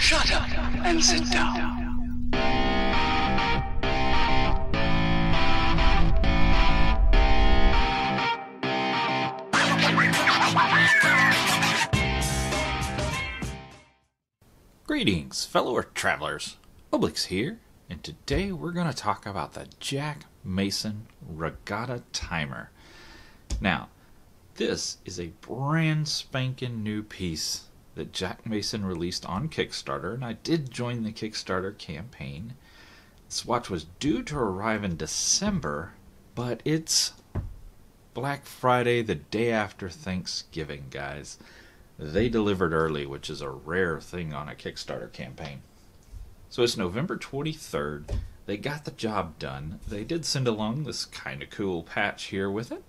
Shut up and sit down. Greetings, fellow travelers. Oblix here, and today we're going to talk about the Jack Mason Regatta Timer. Now, this is a brand spanking new piece that Jack Mason released on Kickstarter, and I did join the Kickstarter campaign. This watch was due to arrive in December, but it's Black Friday, the day after Thanksgiving, guys. They delivered early, which is a rare thing on a Kickstarter campaign. So it's November 23rd. They got the job done. They did send along this kind of cool patch here with it,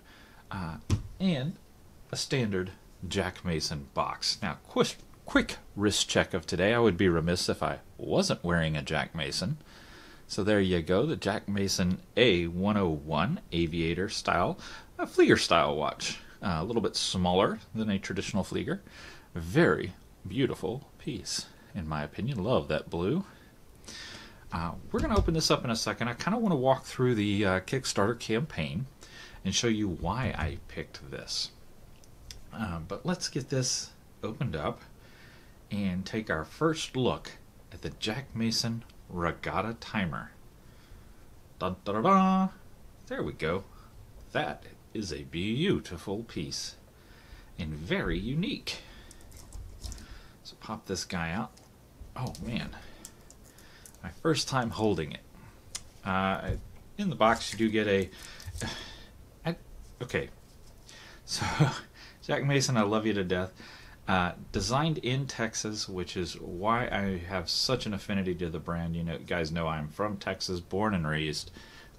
and a standard Jack Mason box. Now, quick wrist check of today. I would be remiss if I wasn't wearing a Jack Mason. So there you go, the Jack Mason A101 aviator style, a Flieger style watch. A little bit smaller than a traditional Flieger. Very beautiful piece, in my opinion. Love that blue. We're going to open this up in a second. I kind of want to walk through the Kickstarter campaign and show you why I picked this. But let's get this opened up and take our first look at the Jack Mason Regatta Timer. Dun, da, da, da. There we go. That is a beautiful piece and very unique. So pop this guy out. Oh man, my first time holding it. In the box you do get okay, so Jack Mason, I love you to death. Designed in Texas, which is why I have such an affinity to the brand. You guys know I'm from Texas, born and raised,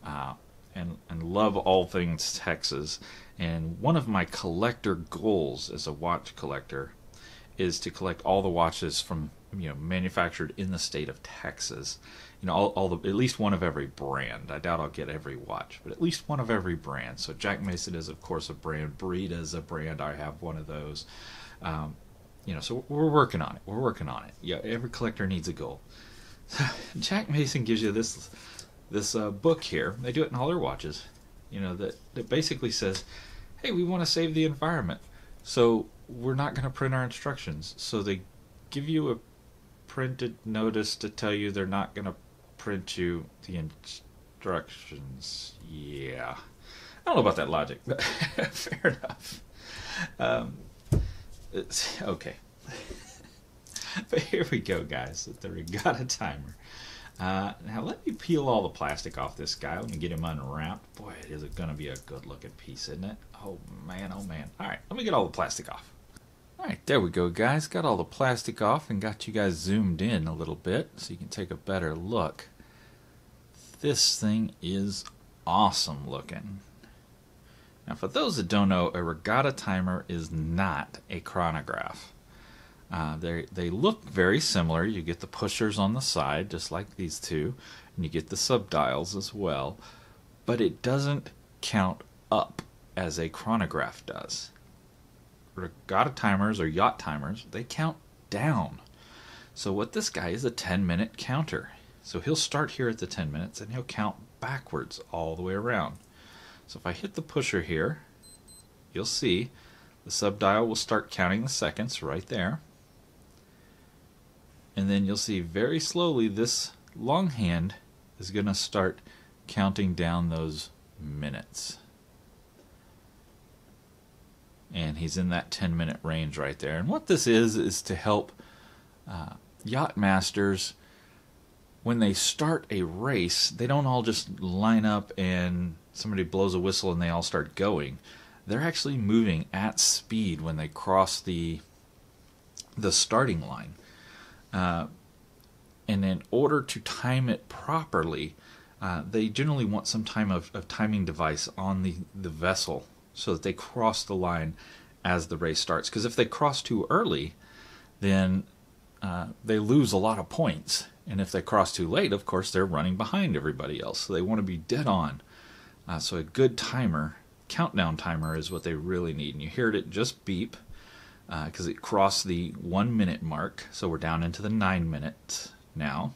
and love all things Texas. And one of my collector goals as a watch collector is to collect all the watches from manufactured in the state of Texas. At least one of every brand. I doubt I'll get every watch, but at least one of every brand. So Jack Mason is of course a brand. Breed is a brand. I have one of those. So we're working on it. Yeah, every collector needs a goal. Jack Mason gives you this book here. They do it in all their watches, that basically says, hey, we want to save the environment, so we're not going to print our instructions. So they give you a printed notice to tell you they're not going to print you the instructions. Yeah, I don't know about that logic, but fair enough. It's okay. But here we go, guys, the Regatta Timer. Now let me peel all the plastic off this guy. Let me get him unwrapped. Boy, it is going to be a good looking piece, isn't it? Oh man, oh man. Alright, let me get all the plastic off. Alright, there we go, guys. Got all the plastic off and got you guys zoomed in a little bit so you can take a better look. This thing is awesome looking. Now for those that don't know, a Regatta Timer is not a chronograph. They look very similar. You get the pushers on the side, just like these two, and you get the subdials as well, but it doesn't count up as a chronograph does. Regatta timers or yacht timers, they count down. So what this guy is a 10-minute counter. So he'll start here at the 10 minutes and he'll count backwards all the way around. So if I hit the pusher here, you'll see the subdial will start counting the seconds right there. And then you'll see very slowly this long hand is going to start counting down those minutes. And he's in that 10-minute range right there. And what this is to help yacht masters, when they start a race, they don't all just line up and somebody blows a whistle and they all start going. They're actually moving at speed when they cross the starting line. And in order to time it properly, they generally want some time of timing device on the vessel so that they cross the line as the race starts. Because if they cross too early, then they lose a lot of points. And if they cross too late, of course, they're running behind everybody else. So they want to be dead on. So a good timer, countdown timer, is what they really need. And you heard it just beep. because it crossed the 1 minute mark. So we're down into the 9 minutes now.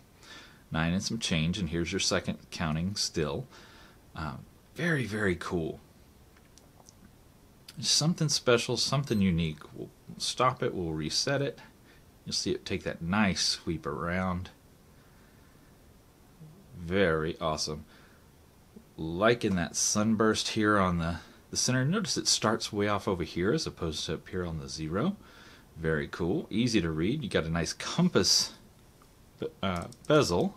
9 and some change, and here's your second counting still. Very, very cool. Something special, something unique. We'll stop it, we'll reset it. You'll see it take that nice sweep around. Very awesome. Liking that sunburst here on the center. Notice it starts way off over here as opposed to up here on the 0. Very cool. Easy to read. You got a nice compass bezel.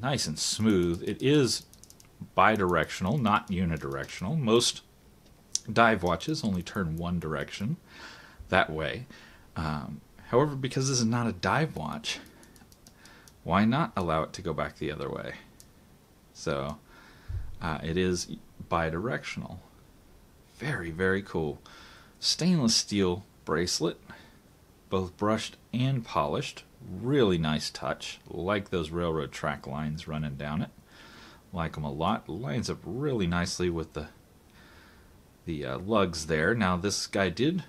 Nice and smooth. It is bidirectional, not unidirectional. Most dive watches only turn one direction that way. However, because this is not a dive watch, why not allow it to go back the other way? So it is bidirectional. Very, very cool. Stainless steel bracelet, both brushed and polished. Really nice touch. Like those railroad track lines running down it. Like them a lot. Lines up really nicely with the lugs there. Now this guy did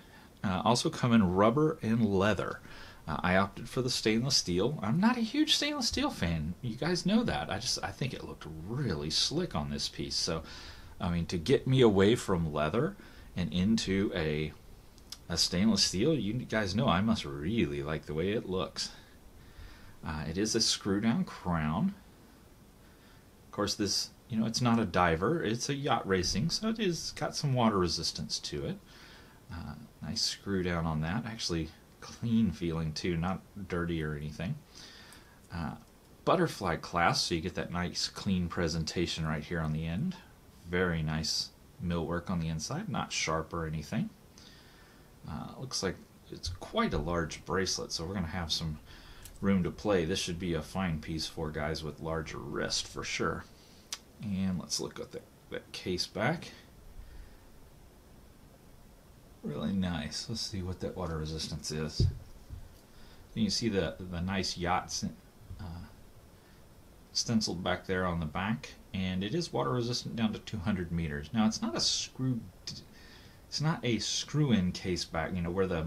also come in rubber and leather. I opted for the stainless steel. I'm not a huge stainless steel fan. You guys know that. I think it looked really slick on this piece. So, I mean, to get me away from leather and into a stainless steel, you guys know I must really like the way it looks. It is a screw-down crown. Of course, this, it's not a diver. It's a yacht racing, so it is got some water resistance to it. Nice screw-down on that. Actually, clean feeling too, not dirty or anything. Butterfly clasp, so you get that nice clean presentation right here on the end. Very nice millwork on the inside, not sharp or anything. Looks like it's quite a large bracelet, so we're going to have some room to play. This should be a fine piece for guys with larger wrist for sure. And let's look at that case back. Really nice. Let's see what that water resistance is. You can see the nice yachts stenciled back there on the back, and it is water resistant down to 200 meters. Now it's not a screw-in case back, where the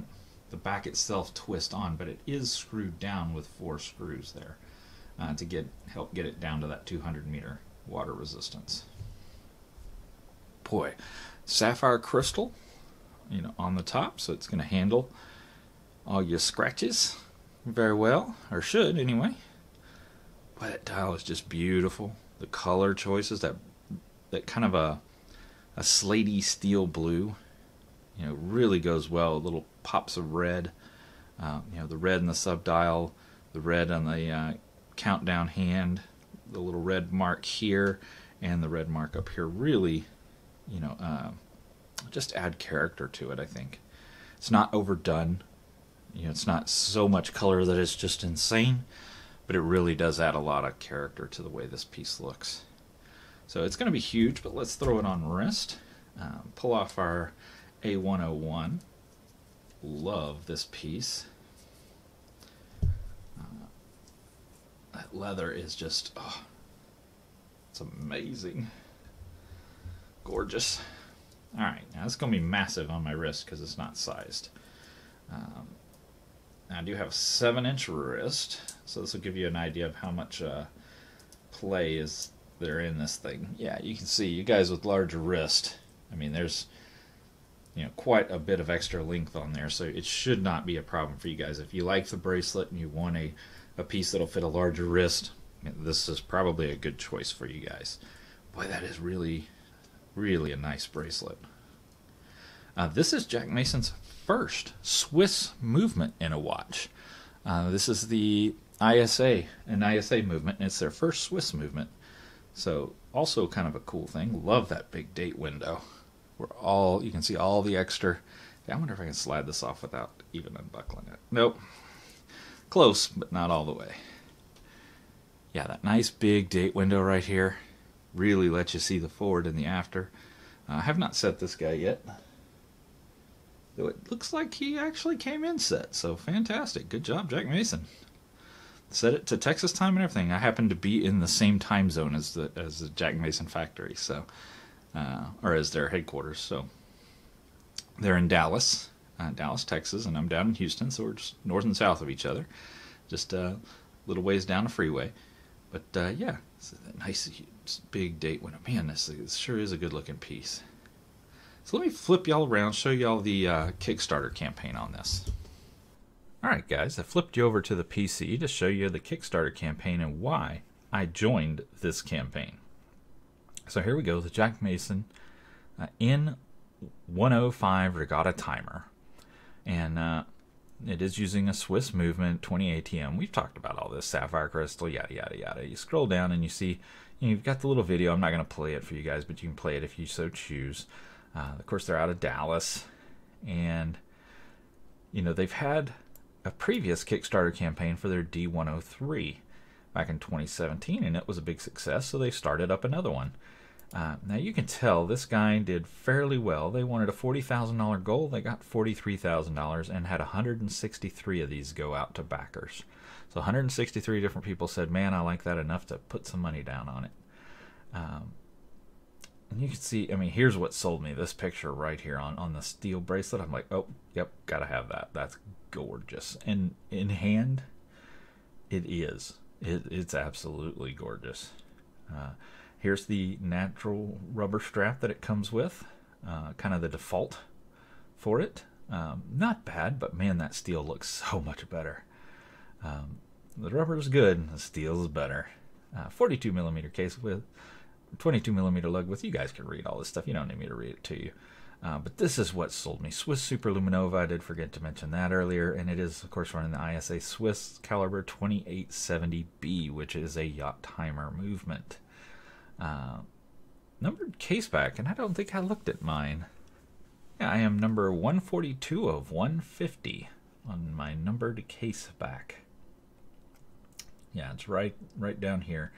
back itself twists on, but it is screwed down with 4 screws there to help get it down to that 200 meter water resistance. Boy, sapphire crystal, on the top, so it's going to handle all your scratches very well, or should anyway. Boy, that dial is just beautiful. The color choices, that kind of a slatey steel blue, really goes well. Little pops of red, the red in the subdial, the red on the countdown hand, the little red mark here, and the red mark up here. Really, just add character to it, I think. It's not overdone. It's not so much color that it's just insane, but it really does add a lot of character to the way this piece looks. So it's going to be huge, but let's throw it on wrist. Pull off our A101. Love this piece. That leather is just, it's amazing. Gorgeous. Alright, now it's going to be massive on my wrist because it's not sized. I do have a 7-inch wrist, so this will give you an idea of how much play is there in this thing. Yeah, you can see, you guys with larger wrist, I mean, there's quite a bit of extra length on there, so it should not be a problem for you guys. If you like the bracelet and you want a piece that'll fit a larger wrist, this is probably a good choice for you guys. Boy, that is really, really a nice bracelet. This is Jack Mason's first Swiss movement in a watch. This is the ISA movement, and it's their first Swiss movement. So also kind of a cool thing. Love that big date window. You can see all the extra. I wonder if I can slide this off without even unbuckling it. Nope. Close, but not all the way. Yeah, that nice big date window right here really lets you see the forward and the after. I have not set this guy yet, though it looks like he actually came in set, so fantastic. Good job, Jack Mason. Set it to Texas time and everything. I happen to be in the same time zone as the Jack Mason factory, so or as their headquarters. So they're in Dallas. Dallas, Texas, and I'm down in Houston, so we're just north and south of each other, just a little ways down the freeway. But yeah, it's a nice big date winner. Man, this sure is a good looking piece. So let me flip y'all around, show y'all the Kickstarter campaign on this. Alright guys, I flipped you over to the PC to show you the Kickstarter campaign and why I joined this campaign. So here we go, the Jack Mason N105 Regatta Timer. And it is using a Swiss movement 20 ATM. We've talked about all this, sapphire crystal, yada yada yada. You scroll down and you see, you've got the little video. I'm not going to play it for you guys, but you can play it if you so choose. Of course, they're out of Dallas, and they've had a previous Kickstarter campaign for their D103 back in 2017, and it was a big success, so they started up another one. Now you can tell this guy did fairly well. They wanted a $40,000 goal. They got $43,000 and had 163 of these go out to backers. So 163 different people said, man, I like that enough to put some money down on it. And you can see, I mean, here's what sold me, this picture right here on the steel bracelet. I'm like, oh, yep, gotta have that. That's gorgeous. And in hand, it is. It's absolutely gorgeous. Here's the natural rubber strap that it comes with, kind of the default for it. Not bad, but man, that steel looks so much better. The rubber is good, the steel is better. 42 millimeter case with 22 millimeter lug width. You guys can read all this stuff. You don't need me to read it to you. But this is what sold me. Swiss Superluminova. I did forget to mention that earlier. And it is, of course, running the ISA Swiss caliber 2870B, which is a yacht timer movement. Numbered case back, and I don't think I looked at mine. Yeah, I am number 142 of 150 on my numbered case back. Yeah, it's right down here.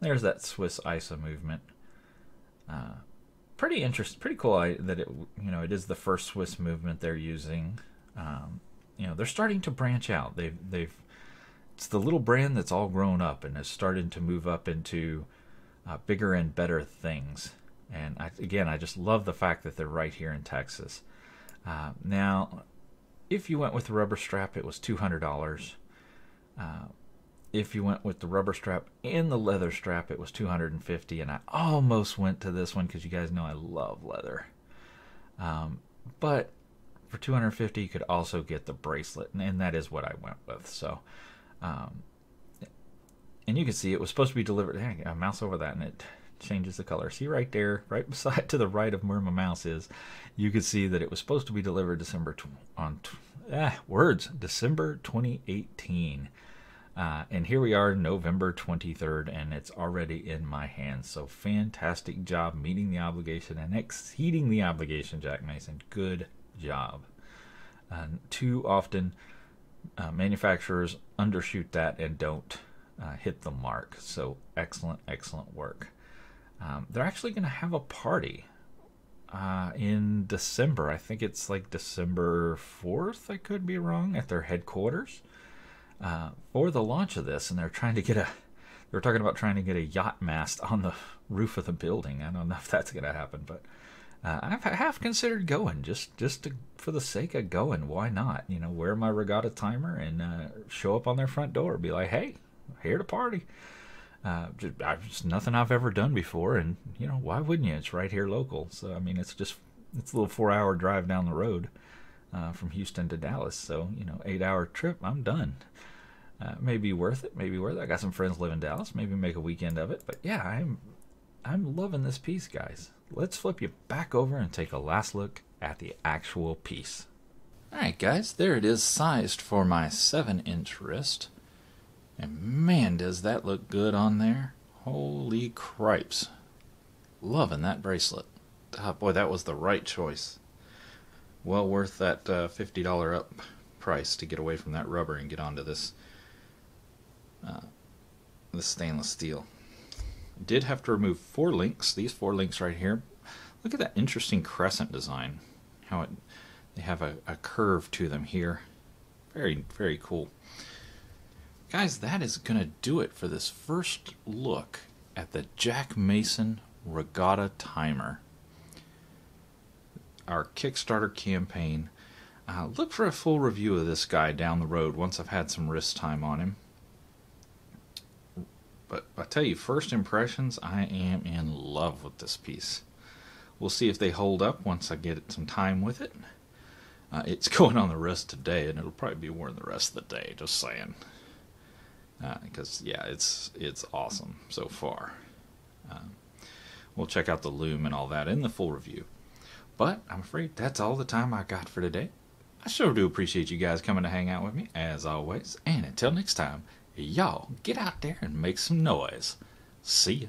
There's that Swiss ISA movement. Pretty interesting, pretty cool that it is the first Swiss movement they're using. They're starting to branch out. It's the little brand that's all grown up and is starting to move up into bigger and better things. And I just love the fact that they're right here in Texas. Now, if you went with the rubber strap, it was $200. If you went with the rubber strap and the leather strap, it was $250, and I almost went to this one because you guys know I love leather. But for $250, you could also get the bracelet, and that is what I went with. So, and you can see it was supposed to be delivered. Hey, I mouse over that, and it changes the color. See right there, right beside to the right of where my mouse is, you can see that it was supposed to be delivered December 2018. And here we are, November 23rd, and it's already in my hands. So fantastic job meeting the obligation and exceeding the obligation, Jack Mason. Good job. Too often, manufacturers undershoot that and don't hit the mark. So excellent, excellent work. They're actually going to have a party in December. I think it's like December 4th, I could be wrong, at their headquarters. For the launch of this, and they're talking about trying to get a yacht mast on the roof of the building. I don't know if that's going to happen, but I have considered going just for the sake of going. Why not? Wear my Regatta Timer and show up on their front door, be like, hey, here to party. Just nothing I've ever done before, and why wouldn't you? It's right here local. So I mean, it's a little 4-hour drive down the road. From Houston to Dallas, so 8-hour trip. I'm done. Maybe worth it. Maybe worth it. I got some friends live in Dallas. Maybe make a weekend of it. But yeah, I'm loving this piece, guys. Let's flip you back over and take a last look at the actual piece. All right, guys, there it is, sized for my 7-inch wrist, and man, does that look good on there! Holy cripes! Loving that bracelet. Oh, boy, that was the right choice. Well worth that $50 up price to get away from that rubber and get onto this stainless steel. Did have to remove 4 links. These 4 links right here. Look at that interesting crescent design. How they have a curve to them here. Very, very cool. Guys, that is going to do it for this first look at the Jack Mason Regatta Timer. Our Kickstarter campaign. look for a full review of this guy down the road once I've had some wrist time on him. But I tell you, first impressions, I am in love with this piece. We'll see if they hold up once I get some time with it. It's going on the wrist today, and it'll probably be worn the rest of the day, just saying. Because, yeah, it's awesome so far. We'll check out the loom and all that in the full review. But I'm afraid that's all the time I got for today. I sure do appreciate you guys coming to hang out with me, as always. And until next time, y'all get out there and make some noise. See ya.